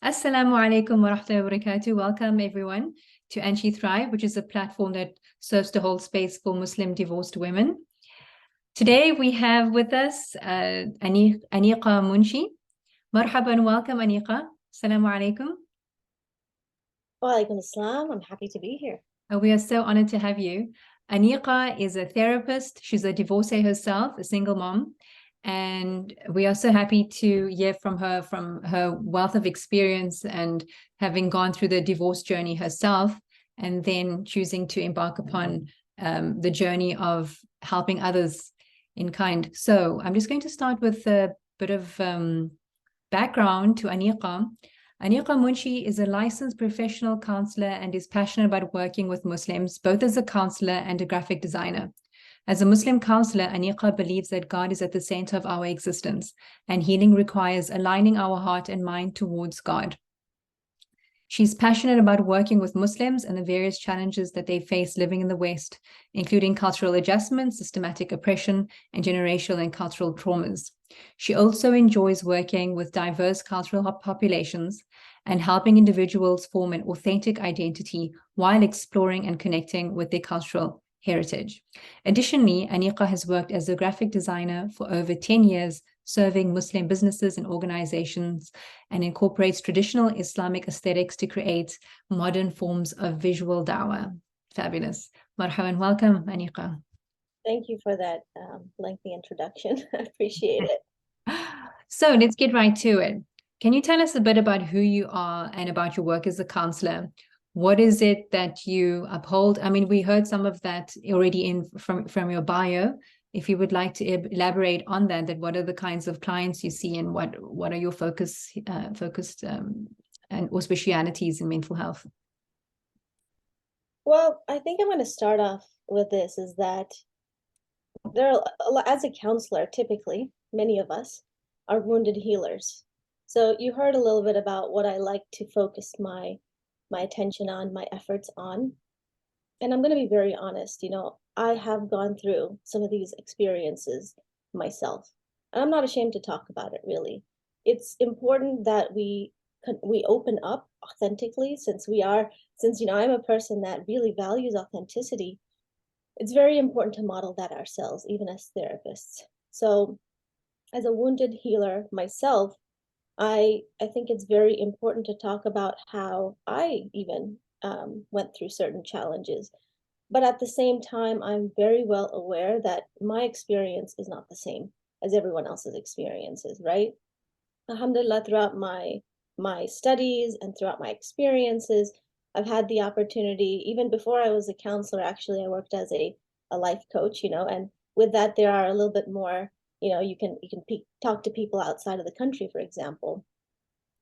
Assalamu alaikum wa rahmatullahi wa barakatuh. Welcome everyone to Anshi Thrive, which is a platform that serves to hold space for Muslim divorced women. Today we have with us Anika Munshi. Marhaban, welcome Anika. Assalamu alaikum. Wa alaikum assalam. I'm happy to be here. We are so honored to have you. Anika is a therapist. She's a divorcee herself, a single mom. And we are so happy to hear from her wealth of experience and having gone through the divorce journey herself, and then choosing to embark upon the journey of helping others in kind. So I'm just going to start with a bit of background to Anika. Anika Munshi is a licensed professional counselor and is passionate about working with Muslims, both as a counselor and a graphic designer. As a Muslim counselor, Anika believes that God is at the center of our existence, and healing requires aligning our heart and mind towards God. She's passionate about working with Muslims and the various challenges that they face living in the West, including cultural adjustment, systematic oppression, and generational and cultural traumas. She also enjoys working with diverse cultural populations and helping individuals form an authentic identity while exploring and connecting with their cultural heritage. Additionally, Anika has worked as a graphic designer for over 10 years, serving Muslim businesses and organizations, and incorporates traditional Islamic aesthetics to create modern forms of visual dawah. Fabulous. Marhaban, welcome, Anika. Thank you for that lengthy introduction. I appreciate it. So let's get right to it. Can you tell us a bit about who you are and about your work as a counselor? What is it that you uphold? I mean, we heard some of that already from your bio. If you would like to elaborate on that what are the kinds of clients you see, and what are your focused and or specialities in mental health? Well, I think I'm going to start off with this, is that there are, as a counselor, typically, many of us are wounded healers. So you heard a little bit about what I like to focus my attention on, my efforts on. And I'm going to be very honest, I have gone through some of these experiences myself. And I'm not ashamed to talk about it, really. It's important that we open up authentically, since I'm a person that really values authenticity. It's very important to model that ourselves, even as therapists. So as a wounded healer myself, I think it's very important to talk about how I even went through certain challenges. But at the same time, I'm very well aware that my experience is not the same as everyone else's experiences, right? Alhamdulillah, throughout my studies and throughout my experiences, I've had the opportunity, even before I was a counselor, actually, I worked as a life coach, and with that, there are a little bit more, you can talk to people outside of the country, for example.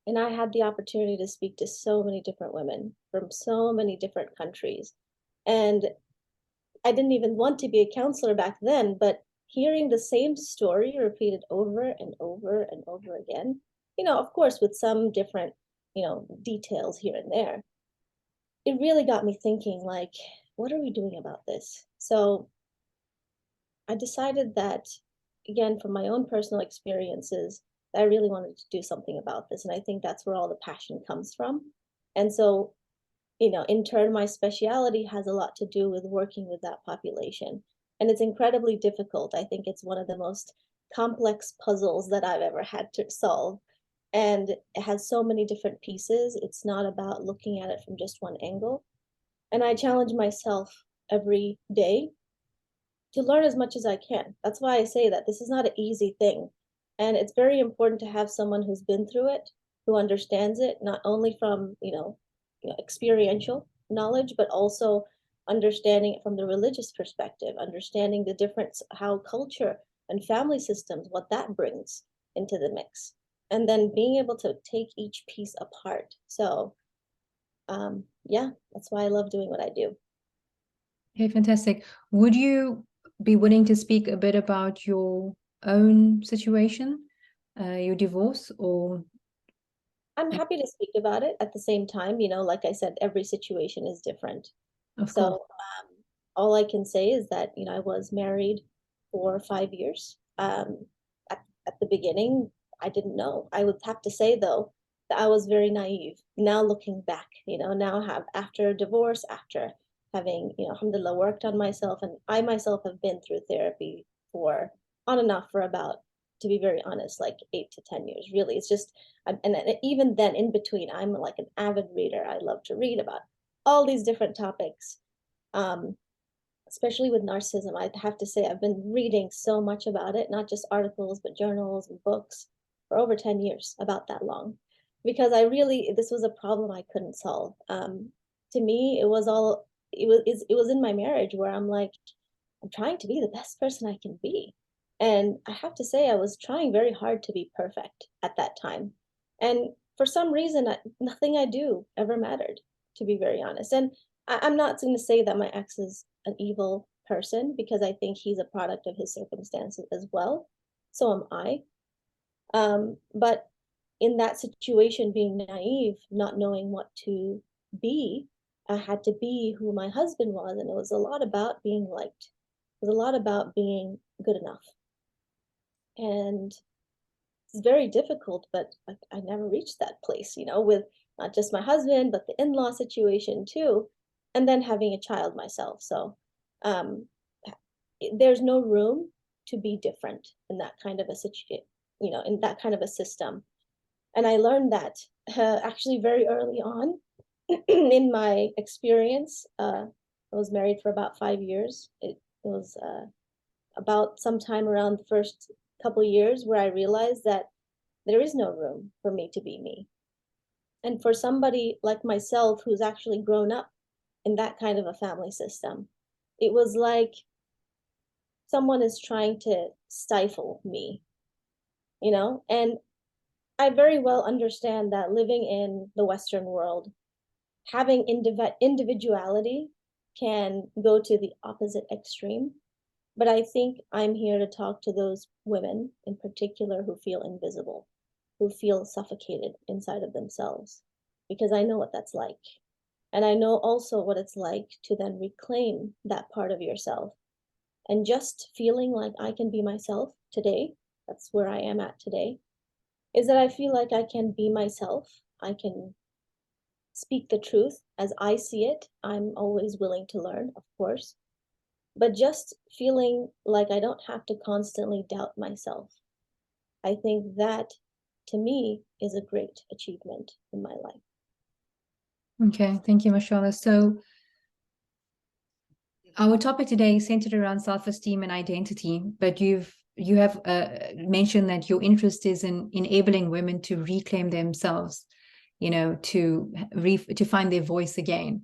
And I had the opportunity to speak to so many different women from so many different countries. And I didn't even want to be a counselor back then, but hearing the same story repeated over and over and over again, of course, with some different, details here and there, it really got me thinking, like, what are we doing about this? So I decided that, again, from my own personal experiences, that I really wanted to do something about this. And I think that's where all the passion comes from. And so, in turn, my speciality has a lot to do with working with that population. And it's incredibly difficult. I think it's one of the most complex puzzles that I've ever had to solve. And it has so many different pieces. It's not about looking at it from just one angle. And I challenge myself every day to learn as much as I can. That's why I say that this is not an easy thing. And it's very important to have someone who's been through it, who understands it, not only from, experiential knowledge, but also understanding it from the religious perspective, understanding the difference, how culture and family systems, what that brings into the mix, and then being able to take each piece apart. So yeah, that's why I love doing what I do. Okay, fantastic. Would you be willing to speak a bit about your own situation, your divorce, or? I'm happy to speak about it. At the same time, like I said, every situation is different. Of So course. all I can say is that, I was married for 5 years. At the beginning, I didn't know. I would have to say, though, I was very naive. Now looking back, now after divorce, after having, alhamdulillah, worked on myself, and I myself have been through therapy for on and off for about, to be very honest, like 8 to 10 years. Really, it's just, and even then, in between, I'm like an avid reader. I love to read about all these different topics, especially with narcissism. I have to say, I've been reading so much about it, not just articles, but journals and books for over 10 years, about that long, because this was a problem I couldn't solve. To me, it was in my marriage where I'm like, I'm trying to be the best person I can be. And I have to say, I was trying very hard to be perfect at that time. And for some reason, nothing I do ever mattered, to be very honest. And I'm not going to say that my ex is an evil person, because I think he's a product of his circumstances as well. So am I. But in that situation, being naive, not knowing what to be, I had to be who my husband was. And it was a lot about being liked. It was a lot about being good enough. And it's very difficult, but I never reached that place, with not just my husband, but the in-law situation too, and then having a child myself. So there's no room to be different in that kind of a situation, in that kind of a system. And I learned that actually very early on in my experience. I was married for about 5 years. It was about sometime around the first couple of years where I realized that there is no room for me to be me. And for somebody like myself, who's actually grown up in that kind of a family system, it was like someone is trying to stifle me, and I very well understand that living in the Western world, having individuality can go to the opposite extreme. But I think I'm here to talk to those women in particular who feel invisible, who feel suffocated inside of themselves, because I know what that's like. And I know also what it's like to then reclaim that part of yourself. And just feeling like I can be myself today, that's where I am at today, is that I feel like I can be myself. I can speak the truth as I see it. I'm always willing to learn, of course, but just feeling like I don't have to constantly doubt myself. I think that, to me, is a great achievement in my life. Okay, thank you, mashallah. So our topic today is centered around self-esteem and identity, but you have mentioned that your interest is in enabling women to reclaim themselves, to find their voice again,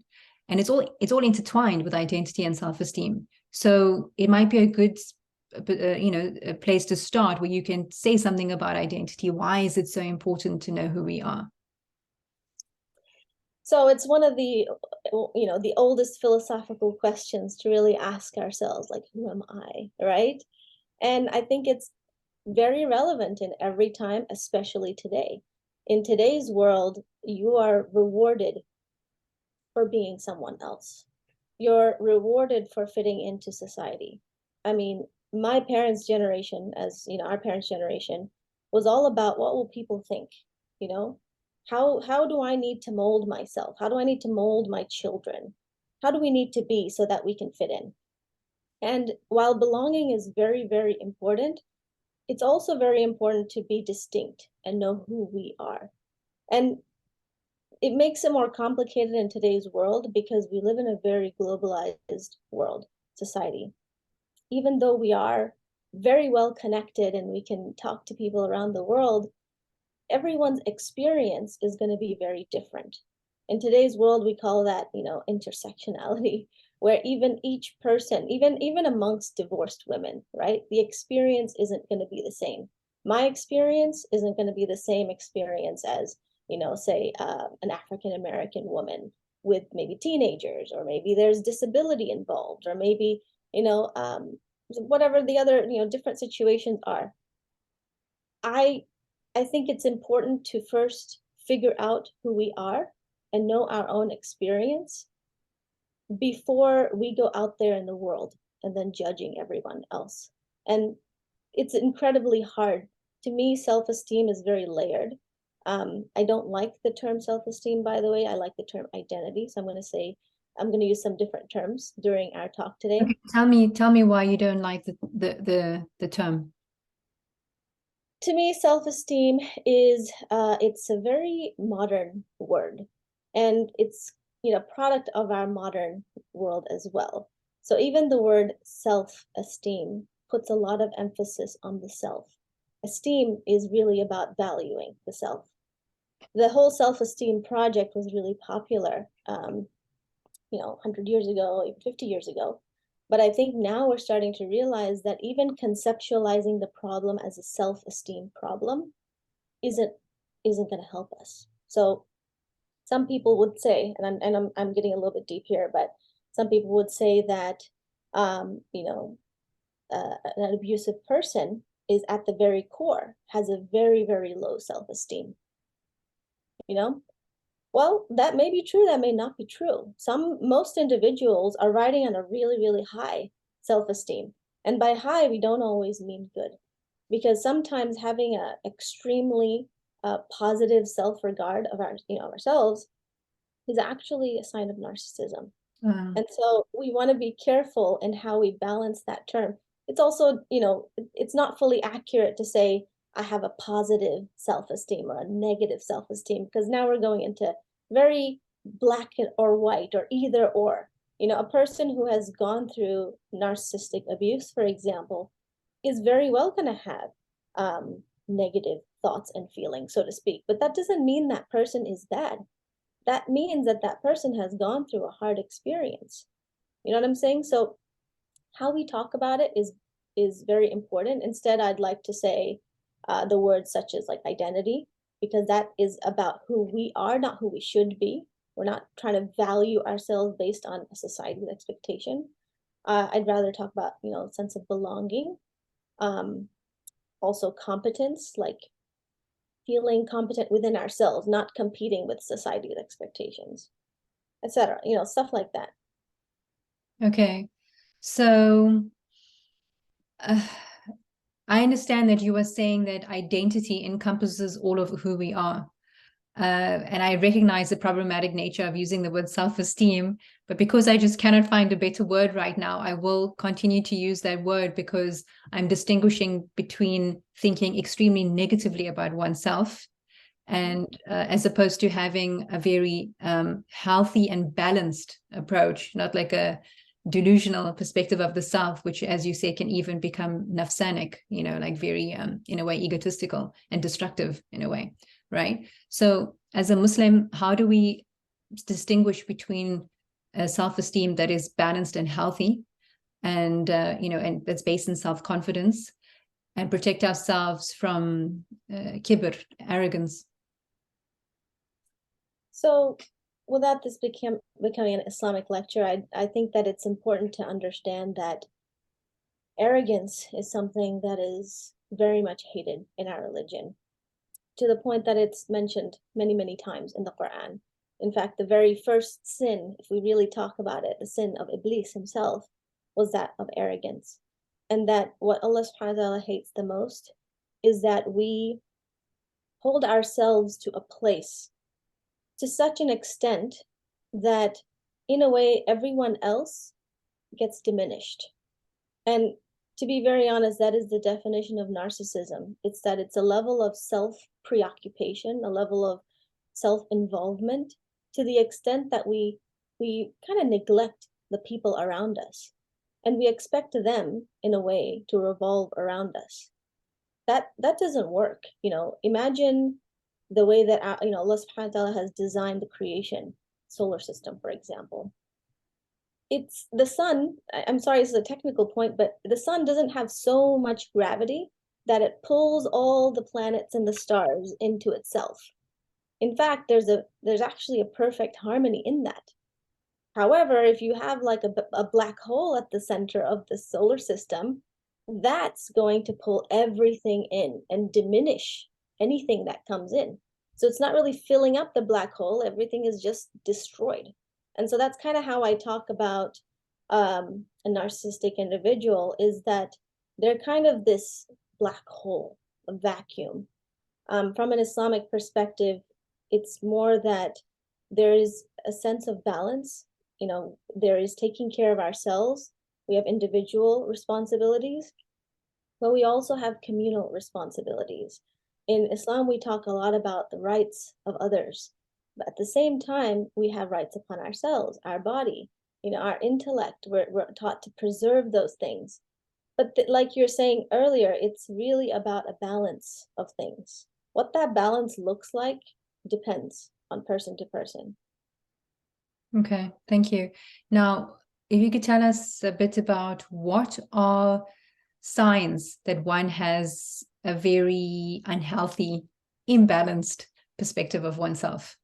and it's all intertwined with identity and self-esteem. So it might be a good a place to start where you can say something about identity. Why is it so important to know who we are? So it's one of the oldest philosophical questions to really ask ourselves, like, who am I, right? And I think it's very relevant in every time, especially today. In today's world, you are rewarded for being someone else. You're rewarded for fitting into society. I mean, my parents' generation, as our parents' generation, was all about what will people think, you know? How do I need to mold myself? How do I need to mold my children? How do we need to be so that we can fit in? And while belonging is very, very important, it's also very important to be distinct and know who we are. And it makes it more complicated in today's world because we live in a very globalized world, society. Even though we are very well connected and we can talk to people around the world, everyone's experience is going to be very different. In today's world, we call that, intersectionality, where even each person, even amongst divorced women, right, the experience isn't going to be the same. My experience isn't going to be the same experience as, say, an African American woman with maybe teenagers, or maybe there's disability involved, or maybe, whatever the other, different situations are. I think it's important to first figure out who we are and know our own experience before we go out there in the world and then judging everyone else. And it's incredibly hard. To me, self-esteem is very layered. I don't like the term self-esteem, by the way. I like the term identity. So I'm going to use some different terms during our talk today. Okay, tell me why you don't like the term. To me, self-esteem is it's a very modern word, and it's product of our modern world as well. So even the word self-esteem puts a lot of emphasis on the self. Esteem is really about valuing the self. The whole self-esteem project was really popular 100 years ago, even 50 years ago. But I think now we're starting to realize that even conceptualizing the problem as a self-esteem problem isn't going to help us. So some people would say, and I'm getting a little bit deep here, but some people would say that an abusive person is at the very core, has a very, very low self-esteem. Well, that may be true, that may not be true. Most individuals are riding on a really, really high self-esteem. And by high, we don't always mean good. Because sometimes having a extremely positive self-regard of ourselves is actually a sign of narcissism. And so we want to be careful in how we balance that term. It's also, it's not fully accurate to say I have a positive self-esteem or a negative self-esteem, because now we're going into very black or white or either or. A person who has gone through narcissistic abuse, for example, is very well going to have negative thoughts and feelings, so to speak. But that doesn't mean that person is bad. That means that that person has gone through a hard experience. You know what I'm saying? So how we talk about it is very important. Instead, I'd like to say the words such as like identity, because that is about who we are, not who we should be. We're not trying to value ourselves based on a society's expectation. I'd rather talk about, sense of belonging. Also competence, like feeling competent within ourselves, not competing with society's expectations, etc. Stuff like that. Okay, so I understand that you were saying that identity encompasses all of who we are. And I recognize the problematic nature of using the word self-esteem, but because I just cannot find a better word right now, I will continue to use that word, because I'm distinguishing between thinking extremely negatively about oneself and as opposed to having a very healthy and balanced approach, not like a delusional perspective of the self, which, as you say, can even become nafsanic, like very, in a way, egotistical and destructive in a way, right? So as a Muslim, how do we distinguish between a self-esteem that is balanced and healthy and, and that's based in self-confidence, and protect ourselves from kibr, arrogance? So without this becoming an Islamic lecture, I think that it's important to understand that arrogance is something that is very much hated in our religion, to the point that it's mentioned many, many times in the Quran. In fact, the very first sin, if we really talk about it, the sin of Iblis himself, was that of arrogance. And that what Allah subhanahu wa ta'ala hates the most is that we hold ourselves to a place to such an extent that, in a way, everyone else gets diminished. And to be very honest, that is the definition of narcissism. It's that it's a level of self-preoccupation, a level of self-involvement, to the extent that we kind of neglect the people around us. And we expect them, in a way, to revolve around us. That doesn't work. Imagine the way that Allah subhanahu wa ta'ala has designed the creation, solar system, for example. It's the sun, I'm sorry, this is a technical point, but the sun doesn't have so much gravity that it pulls all the planets and the stars into itself. In fact, there's actually a perfect harmony in that. However, if you have like a black hole at the center of the solar system, that's going to pull everything in and diminish anything that comes in. So it's not really filling up the black hole, everything is just destroyed. And so that's kind of how I talk about a narcissistic individual, is that they're kind of this black hole, a vacuum. From an Islamic perspective, it's more that there is a sense of balance. You know, there is taking care of ourselves. We have individual responsibilities, but we also have communal responsibilities. In Islam, we talk a lot about the rights of others, but at the same time, we have rights upon ourselves, our body, you know, our intellect. We're taught to preserve those things. But like you're saying earlier, it's really about a balance of things. What that balance looks like depends on person to person. Okay, thank you. Now, if you could tell us a bit about what are signs that one has a very unhealthy, imbalanced perspective of oneself.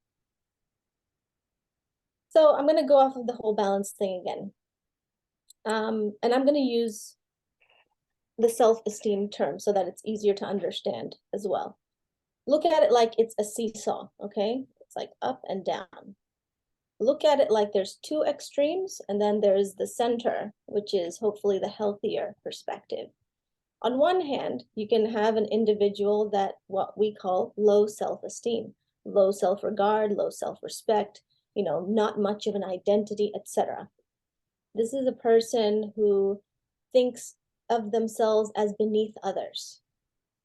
So I'm going to go off of the whole balance thing again. And I'm going to use the self-esteem term so that it's easier to understand as well. Look at it like it's a seesaw, okay? It's like up and down. Look at it like there's two extremes, and then there's the center, which is hopefully the healthier perspective. On one hand, you can have an individual that what we call low self-esteem, low self-regard, low self-respect, you know, not much of an identity, etc. This is a person who thinks of themselves as beneath others.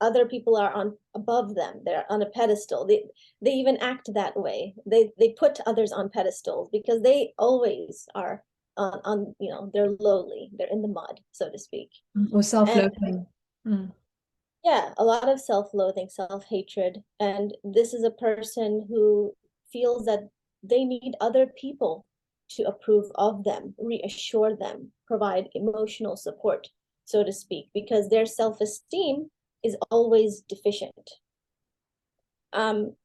Other people are on above them. They're on a pedestal. They even act that way. They put others on pedestals because they always are on you know, they're lowly. They're in the mud, so to speak. Or self-loathing. Yeah, a lot of self-loathing, self-hatred. And this is a person who feels that they need other people to approve of them, reassure them, provide emotional support, so to speak, because their self-esteem is always deficient. On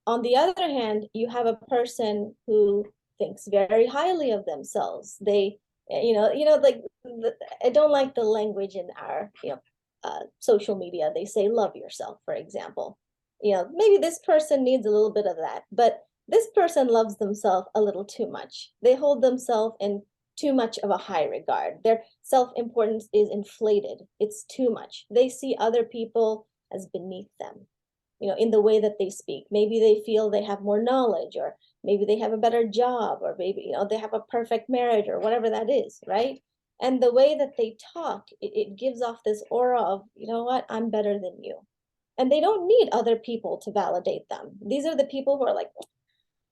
the other hand, you have a person who thinks very highly of themselves. They, like I don't like the language in our, social media. They say love yourself, for example. You know, maybe this person needs a little bit of that, but this person loves themselves a little too much. They hold themselves in too much of a high regard. Their self-importance is inflated. It's too much. They see other people as beneath them, you know, in the way that they speak. Maybe they feel they have more knowledge, or maybe they have a better job, or maybe, you know, they have a perfect marriage, or whatever that is, right? And the way that they talk, it gives off this aura of, you know what, I'm better than you. And they don't need other people to validate them. These are the people who are like,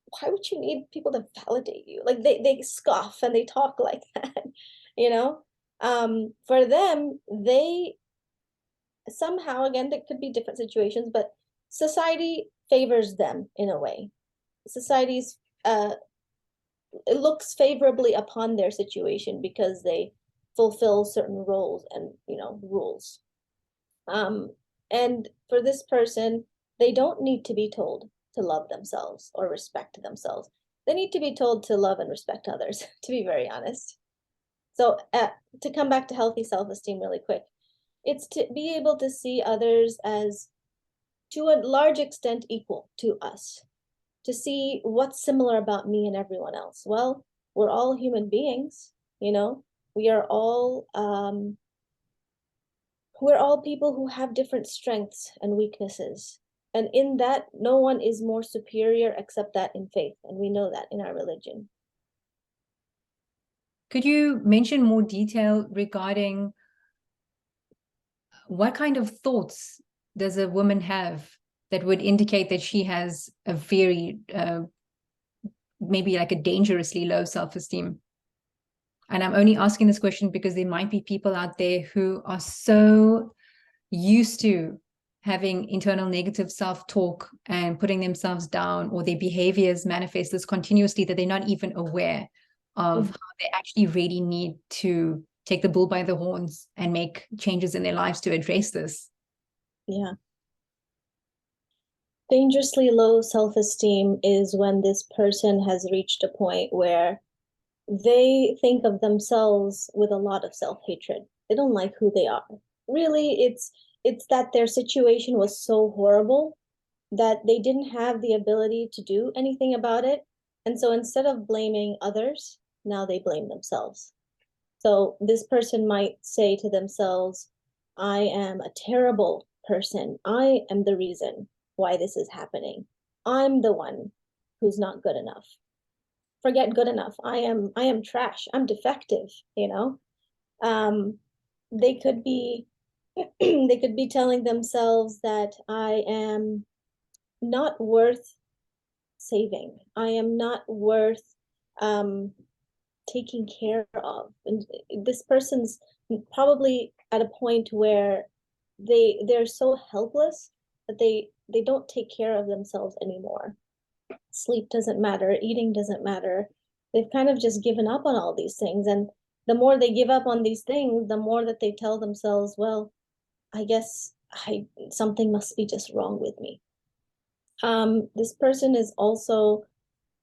why would you need people to validate you? Like they scoff and they talk like that, you know? For them, they somehow, again, there could be different situations, but society favors them in a way. Society's it looks favorably upon their situation because they fulfill certain roles and, you know, rules. And for this person, they don't need to be told to love themselves or respect themselves. They need to be told to love and respect others, to be very honest. So to come back to healthy self-esteem really quick, it's to be able to see others as, to a large extent, equal to us, to see what's similar about me and everyone else. Well, we're all human beings, you know, we're all people who have different strengths and weaknesses. And in that, no one is more superior except that in faith. And we know that in our religion. Could you mention more detail regarding what kind of thoughts does a woman have that would indicate that she has a very, maybe like a dangerously low self-esteem? And I'm only asking this question because there might be people out there who are so used to having internal negative self-talk and putting themselves down, or their behaviors manifest this continuously, that they're not even aware of how they actually really need to take the bull by the horns and make changes in their lives to address this. Yeah. Dangerously low self-esteem is when this person has reached a point where they think of themselves with a lot of self-hatred. They don't like who they are. Really, it's that their situation was so horrible that they didn't have the ability to do anything about it. And so instead of blaming others, now they blame themselves. So this person might say to themselves, I am a terrible person. I am the reason why this is happening. I'm the one who's not good enough. Forget good enough. I am trash. I'm defective, you know? They could be they could be telling themselves that I am not worth saving. I am not worth taking care of. And this person's probably at a point where they're so helpless that they don't take care of themselves anymore. Sleep doesn't matter, eating doesn't matter. They've kind of just given up on all these things. And the more they give up on these things, the more that they tell themselves, well, I guess something must be just wrong with me. This person is also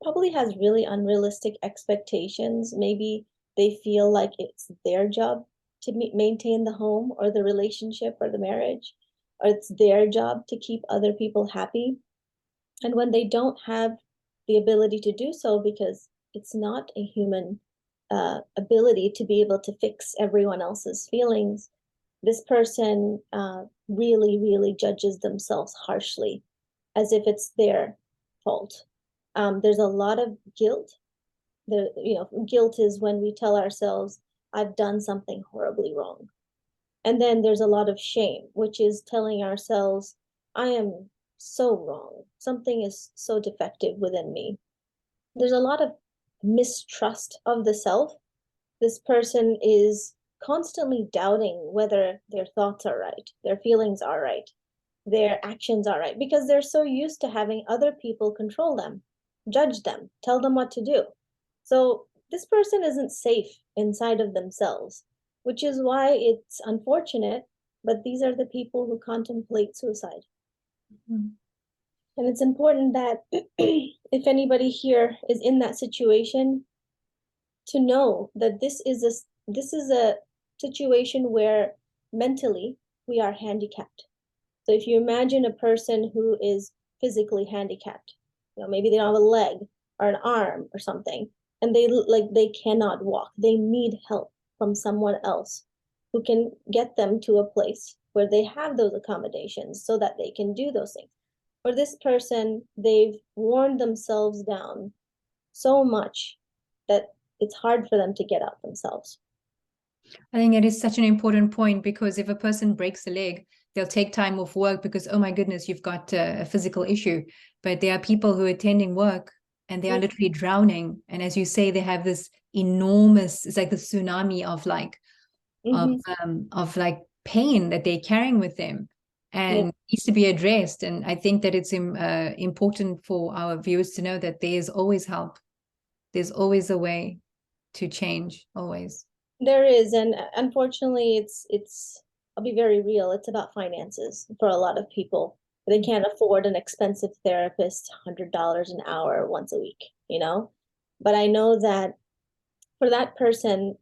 probably has really unrealistic expectations. Maybe they feel like it's their job to maintain the home or the relationship or the marriage, or it's their job to keep other people happy. And when they don't have the ability to do so, because it's not a human ability to be able to fix everyone else's feelings, this person really, really judges themselves harshly, as if it's their fault. There's a lot of guilt. Guilt is when we tell ourselves, I've done something horribly wrong. And then there's a lot of shame, which is telling ourselves, I am so wrong. Something is so defective within me. There's a lot of mistrust of the self. This person is constantly doubting whether their thoughts are right, their feelings are right, their actions are right, because they're so used to having other people control them, judge them, tell them what to do. So this person isn't safe inside of themselves, which is why it's unfortunate, but these are the people who contemplate suicide. Mm-hmm. And it's important that if anybody here is in that situation, to know that this is a situation where mentally we are handicapped. So if you imagine a person who is physically handicapped, maybe they don't have a leg or an arm or something, and they cannot walk. They need help from someone else who can get them to a place where they have those accommodations so that they can do those things. For this person, they've worn themselves down so much that it's hard for them to get out themselves. I think it is such an important point, because if a person breaks a leg, they'll take time off work because, oh my goodness, you've got a physical issue. But there are people who are attending work and they are literally drowning. And as you say, they have this enormous, it's like the tsunami of like pain that they're carrying with them, and needs to be addressed. And I think that it's important for our viewers to know that there's always help. There's always a way to change, always. There is, and unfortunately, it's I'll be very real. It's about finances for a lot of people. They can't afford an expensive therapist, $100 an hour once a week, But I know that for that person,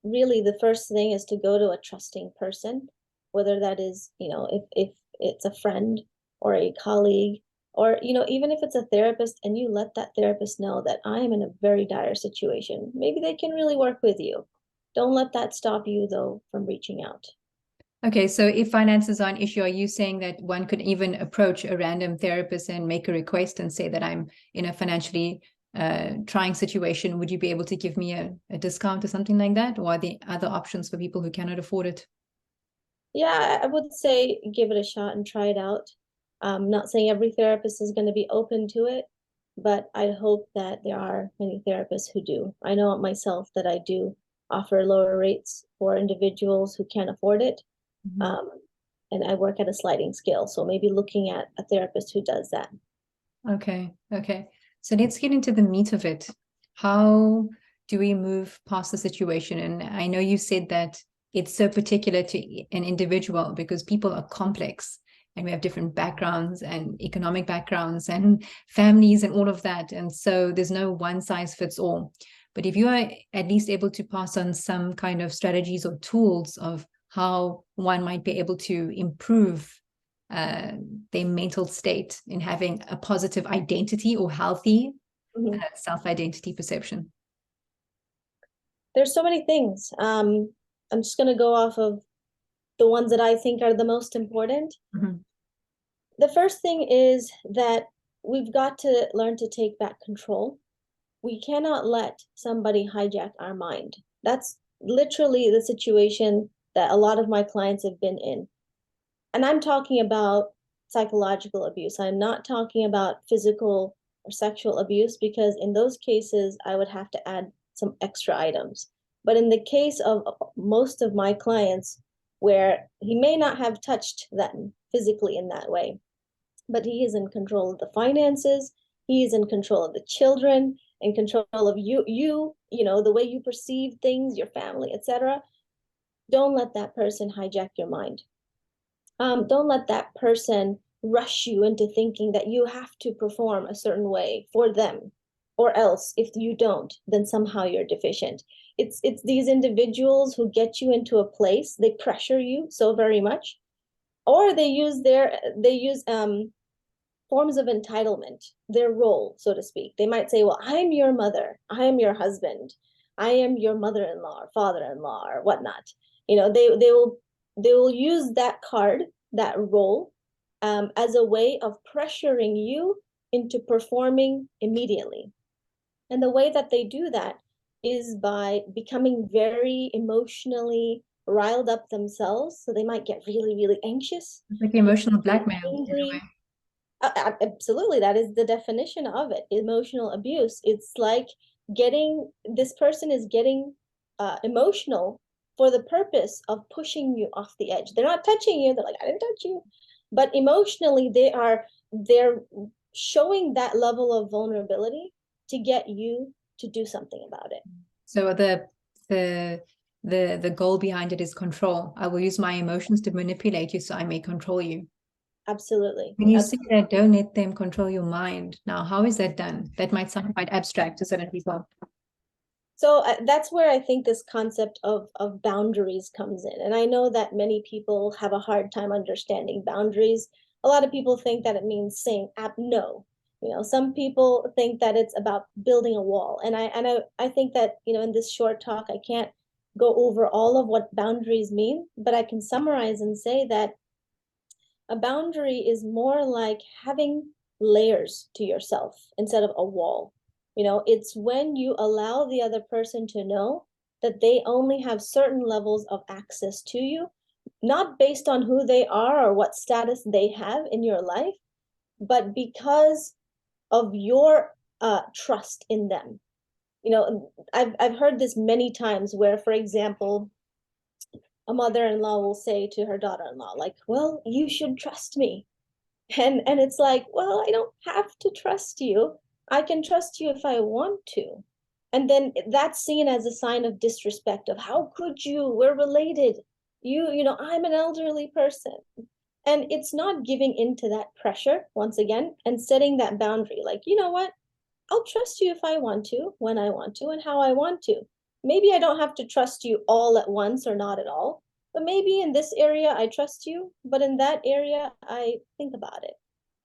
really the first thing is to go to a trusting person, whether that is, if it's a friend or a colleague, or, even if it's a therapist, and you let that therapist know that I am in a very dire situation. Maybe they can really work with you. Don't let that stop you, though, from reaching out. Okay, so if finances are an issue, are you saying that one could even approach a random therapist and make a request and say that I'm in a financially trying situation? Would you be able to give me a discount or something like that? Or are there other options for people who cannot afford it? Yeah, I would say give it a shot and try it out. I'm not saying every therapist is going to be open to it, but I hope that there are many therapists who do. I know myself that I do offer lower rates for individuals who can't afford it. And I work at a sliding scale, so maybe looking at a therapist who does that. Okay. So let's get into the meat of it. How do we move past the situation? And I know you said that it's so particular to an individual because people are complex and we have different backgrounds and economic backgrounds and families and all of that. And so there's no one size fits all. But if you are at least able to pass on some kind of strategies or tools of how one might be able to improve their mental state in having a positive identity or healthy self-identity perception. There's so many things. I'm just going to go off of the ones that I think are the most important. The first thing is that we've got to learn to take back control. We cannot let somebody hijack our mind. That's literally the situation that a lot of my clients have been in. And I'm talking about psychological abuse. I'm not talking about physical or sexual abuse, because in those cases, I would have to add some extra items. But in the case of most of my clients, where he may not have touched them physically in that way, but he is in control of the finances, he is in control of the children, in control of you know, the way you perceive things, your family, etc. Don't let that person hijack your mind. Don't let that person rush you into thinking that you have to perform a certain way for them, or else if you don't, then somehow you're deficient. It's these individuals who get you into a place, they pressure you so very much, or they use forms of entitlement, their role, so to speak. They might say, well, I'm your mother, I am your husband, I am your mother-in-law or father-in-law or whatnot. You know, they will use that card, that role, as a way of pressuring you into performing immediately. And the way that they do that is by becoming very emotionally riled up themselves. So they might get really, really anxious. It's like emotional blackmail in a Angry. way. Absolutely, that is the definition of it. Emotional abuse. It's like this person is getting emotional for the purpose of pushing you off the edge. They're not touching you. They're like, I didn't touch you. But emotionally, they're showing that level of vulnerability to get you to do something about it. So the goal behind it is control. I will use my emotions to manipulate you so I may control you. Absolutely. When you Absolutely. say that, don't let them control your mind. Now, how is that done? That might sound quite abstract to certain people. So that's where I think this concept of boundaries comes in. And I know that many people have a hard time understanding boundaries. A lot of people think that it means saying no. You know, some people think that it's about building a wall. And I think that, you know, in this short talk, I can't go over all of what boundaries mean, but I can summarize and say that a boundary is more like having layers to yourself instead of a wall. You know, it's when you allow the other person to know that they only have certain levels of access to you, not based on who they are or what status they have in your life, but because of your trust in them. You know, I've heard this many times where, for example, a mother-in-law will say to her daughter-in-law, like, well, you should trust me. And it's like, well, I don't have to trust you. I can trust you if I want to. And then that's seen as a sign of disrespect, of how could you? We're related. You know, I'm an elderly person. And it's not giving into that pressure once again and setting that boundary. Like, you know what? I'll trust you if I want to, when I want to, and how I want to. Maybe I don't have to trust you all at once or not at all, but maybe in this area I trust you, but in that area I think about it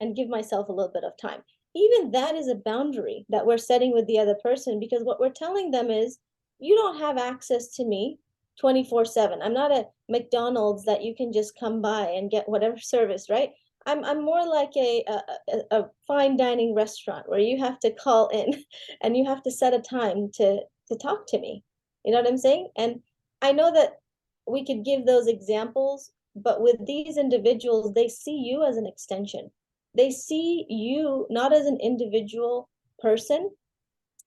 and give myself a little bit of time. Even that is a boundary that we're setting with the other person, because what we're telling them is, you don't have access to me 24/7. I'm not a McDonald's that you can just come by and get whatever service, right? I'm more like a fine dining restaurant where you have to call in and you have to set a time to talk to me. You know what I'm saying? And I know that we could give those examples, but with these individuals, they see you as an extension. They see you not as an individual person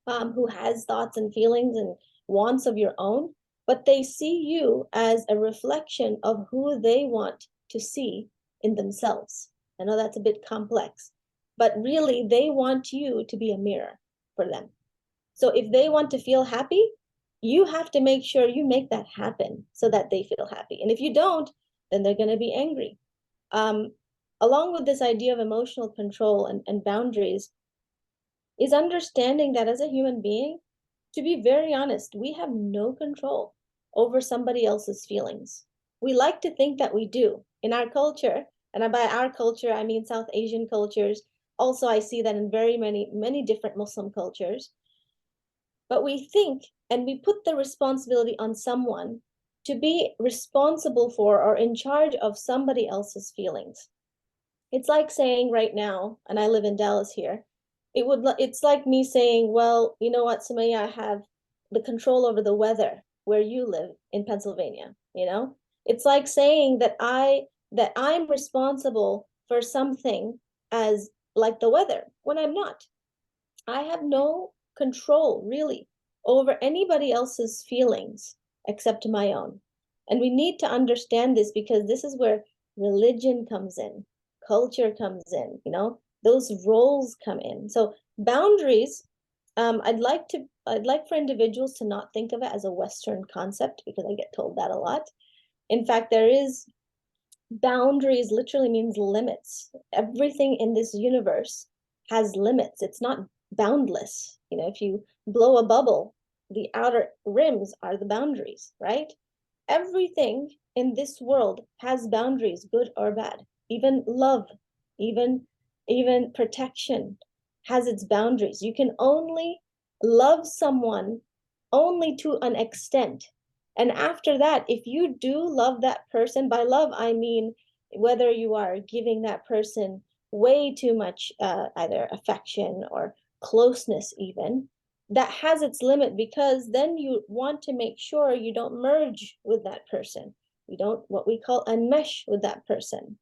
who has thoughts and feelings and wants of your own, but they see you as a reflection of who they want to see in themselves. I know that's a bit complex, but really they want you to be a mirror for them. So if they want to feel happy, you have to make sure you make that happen so that they feel happy. And if you don't, then they're going to be angry. Along with this idea of emotional control and boundaries, is understanding that as a human being, to be very honest, we have no control over somebody else's feelings. We like to think that we do. In our culture, and by our culture, I mean South Asian cultures. Also, I see that in very many different Muslim cultures. But we think and we put the responsibility on someone to be responsible for or in charge of somebody else's feelings. It's like saying right now, and I live in Dallas here, it's like me saying, well, you know what, Sumaya, I have the control over the weather where you live in Pennsylvania, you know? It's like saying that I'm responsible for something as like the weather when I'm not. I have no control really over anybody else's feelings except my own. And we need to understand this because this is where religion comes in, culture comes in, you know, those roles come in. So boundaries, I'd like for individuals to not think of it as a Western concept because I get told that a lot. In fact, there is boundaries literally means limits. Everything in this universe has limits. It's not boundless. You know, if you blow a bubble, the outer rims are the boundaries, right? Everything in this world has boundaries, good or bad. Even love, even even protection has its boundaries. You can only love someone only to an extent. And after that, if you do love that person, by love, I mean whether you are giving that person way too much either affection or closeness, even, that has its limit because then you want to make sure you don't merge with that person. You don't, what we call, unmesh with that person.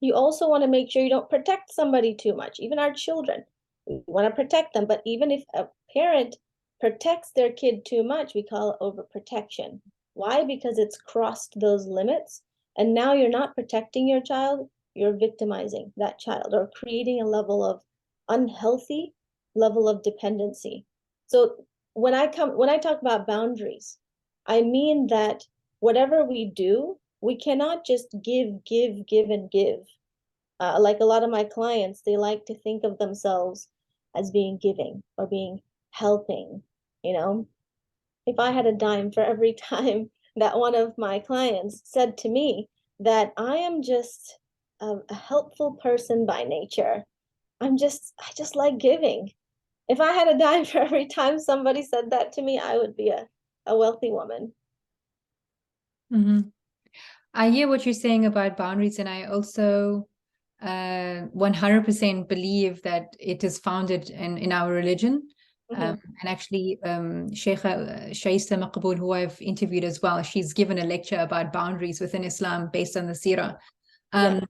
You also want to make sure you don't protect somebody too much, even our children. We want to protect them, but even if a parent protects their kid too much, we call it overprotection. Why? Because it's crossed those limits, and now you're not protecting your child, you're victimizing that child or creating a level of unhealthy level of dependency. So when I talk about boundaries, I mean that whatever we do, we cannot just give, and give. Like a lot of my clients, they like to think of themselves as being giving or being helping. You know, if I had a dime for every time that one of my clients said to me that I am just a helpful person by nature, I just like giving. If I had a dime for every time somebody said that to me, I would be a wealthy woman. Mhm. I hear what you're saying about boundaries, and I also 100% believe that it is founded in our religion. Mhm. And actually, Sheikha Shaista Maqbool, who I've interviewed as well, she's given a lecture about boundaries within Islam based on the seerah, Yeah.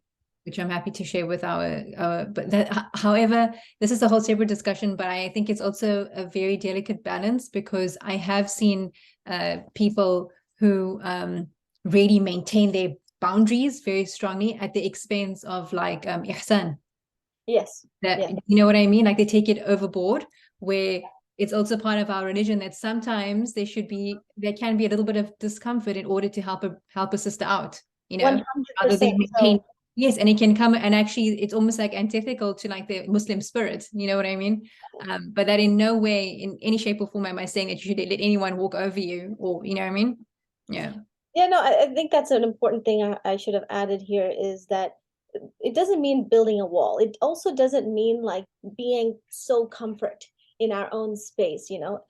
which I'm happy to share with our but that, however, this is a whole separate discussion, but I think it's also a very delicate balance because I have seen people who really maintain their boundaries very strongly at the expense of like ihsan. Yes. That, Yeah. you know what I mean? Like they take it overboard, where it's also part of our religion that sometimes there can be a little bit of discomfort in order to help a sister out, you know, rather 100%. than maintain. So Yes, and it can come, and actually it's almost like antithetical to like the Muslim spirit, you know what I mean? But that in no way, in any shape or form, am I saying that you should let anyone walk over you, or you know what I mean? Yeah. yeah, no, I think that's an important thing I should have added here is that it doesn't mean building a wall. It also doesn't mean like being so comfort in our own space, you know.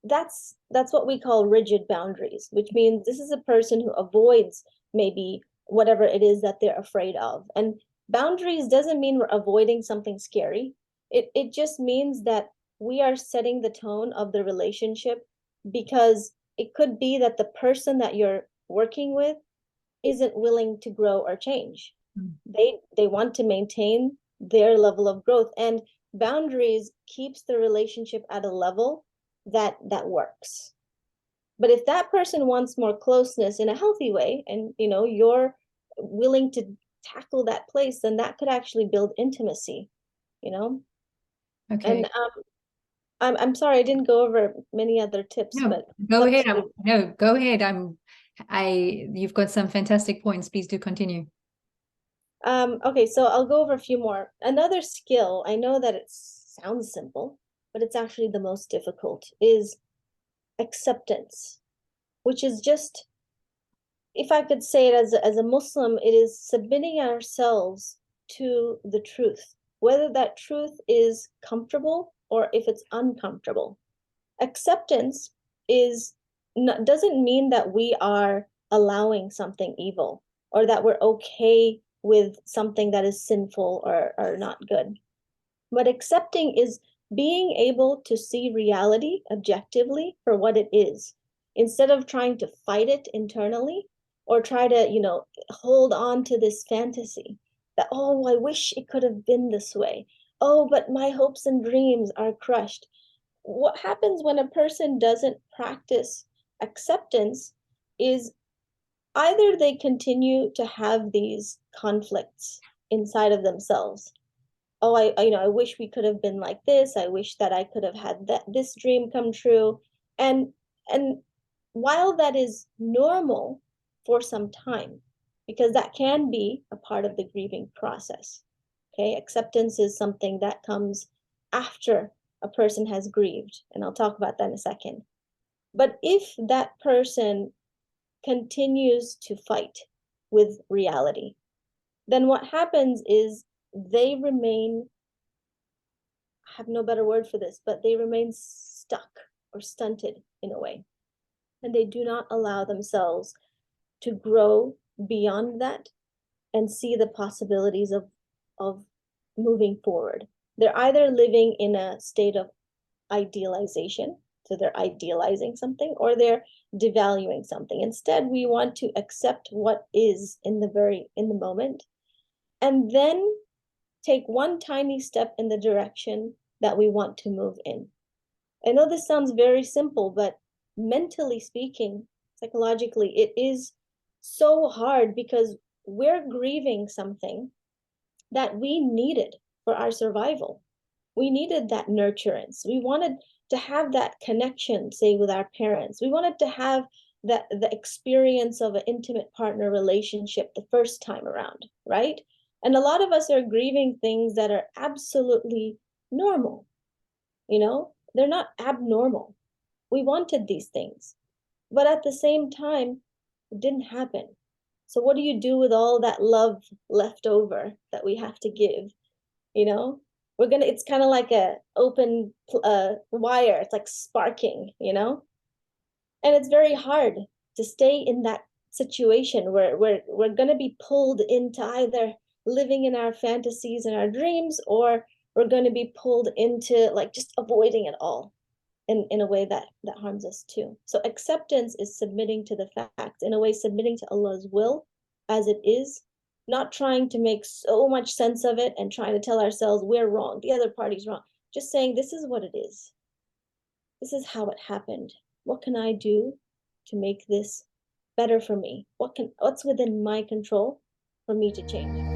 That's what we call rigid boundaries, which means this is a person who avoids maybe whatever it is that they're afraid of. And boundaries doesn't mean we're avoiding something scary. It just means that we are setting the tone of the relationship because it could be that the person that you're working with isn't willing to grow or change. Mm. They want to maintain their level of growth, and boundaries keeps the relationship at a level that works. But if that person wants more closeness in a healthy way, and you know you're willing to tackle that place, then that could actually build intimacy, you know. And Okay. I'm sorry I didn't go over many other tips, No, but go love ahead. to. No, go ahead. You've got some fantastic points. Please do continue. Okay, so I'll go over a few more. Another skill, I know that it sounds simple, but it's actually the most difficult, is acceptance, which is just, if I could say it as a Muslim, it is submitting ourselves to the truth, whether that truth is comfortable or if it's uncomfortable. Acceptance is doesn't mean that we are allowing something evil or that we're okay with something that is sinful or not good. But accepting is being able to see reality objectively for what it is, instead of trying to fight it internally or try to, hold on to this fantasy that, oh, I wish it could have been this way. Oh, but my hopes and dreams are crushed. What happens when a person doesn't practice acceptance is either they continue to have these conflicts inside of themselves. Oh, I wish we could have been like this. I wish that I could have had this dream come true. And while that is normal for some time, because that can be a part of the grieving process. Okay, acceptance is something that comes after a person has grieved, and I'll talk about that in a second. But if that person continues to fight with reality, then what happens is they remain, I have no better word for this, but they remain stuck or stunted in a way. And they do not allow themselves to grow beyond that and see the possibilities of moving forward. They're either living in a state of idealization, so they're idealizing something, or they're devaluing something. Instead, we want to accept what is in the moment, and then take one tiny step in the direction that we want to move in. I know this sounds very simple, but mentally speaking, psychologically, it is so hard because we're grieving something that we needed for our survival. We needed that nurturance. We wanted to have that connection, say, with our parents. We wanted to have the experience of an intimate partner relationship the first time around, right? And a lot of us are grieving things that are absolutely normal. They're not abnormal. We wanted these things, but at the same time, it didn't happen. So what do you do with all that love left over that we have to give? It's kind of like a open wire. It's like sparking, and it's very hard to stay in that situation where we're going to be pulled into either living in our fantasies and our dreams, or we're going to be pulled into like just avoiding it all in a way that harms us too. So acceptance is submitting to the fact, in a way, submitting to Allah's will as it is, not trying to make so much sense of it and trying to tell ourselves we're wrong, the other party's wrong. Just saying, this is what it is. This is how it happened. What can I do to make this better for me? What's within my control for me to change?